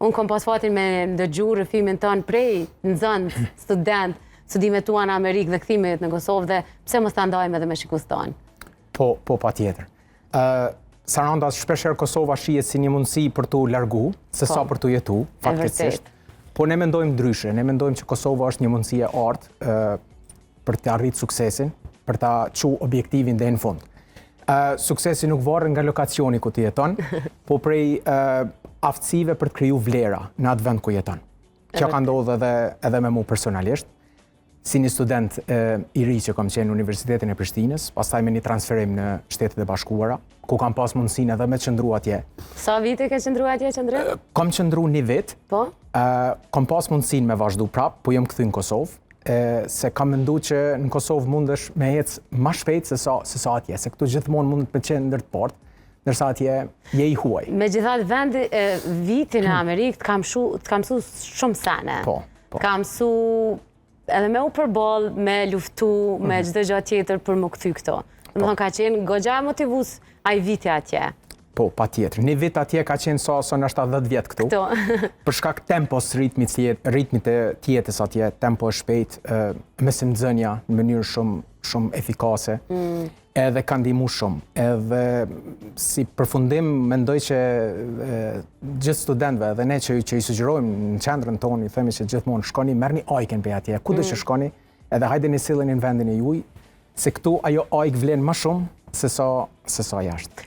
Unë kom pas fatin me ndëgju rëfimin tonë prej nxënës, student, studimet tua në Amerikë dhe kthimet në Kosovë dhe pse mos ta ndajmë edhe me shikus tonë? Po patjetër. Saranda, shpeshherë Kosova shihet si një mundësi për t'u largu, se sa për t'u jetu, faktikisht. Po ne mendojmë ndryshe, ne mendojmë që Kosova është një mundësi e artë për të arritur suksesin, për ta çuar objektivin deri në fund. Suksesi nuk varet nga lokacioni ku ti jeton, po prej aftësive për të kriju vlera në atë vend ku jeton. Kjo ka ndodhur edhe me mua personalisht, si një student i ri që kam qenë në Universitetin e Prishtinës, pastaj me një transferim në Shtetet e Bashkuara, ku kam pas mundësinë edhe me qëndru atje. Sa vite ke qëndru atje, Qëndrim? Kam qëndru një vit, Po? kam pas mundësinë me vazhdu prap, po jam kthy në Kosovë, se kam mendu që në Kosovë mundesh me ecë më shpejt se sa atje, se këtu gjithmonë mund të qenë ndër të port, ndërsa atje je i huaj. Megjithatë vendi viti në Amerikë të ka mësu shumë sene. Po. Ka mësu edhe me u përball, me luftu, me çdo gjë tjetër për më kthy këto. Domethënë ka qenë goxha motivues ai viti atje. Po, patjetër. Një vit atje ka qenë sa nështë 10 vjet këtu. Për shkak tempos ritmit të jetës atje, tempo e shpejt, mesimdhënia në mënyrë shumë efikase. Edhe ka ndihmu shumë. Edhe si përfundim mendoj që gjithë studentëve edhe ne që i sugjerojmë në qendrën tonë, i themi që gjithmonë shkoni, merrni ajkën për atje, kudo që shkoni, edhe hajdeni silleni në vendin e juaj, se këtu ajo ajk vlen më shumë se sa jashtë.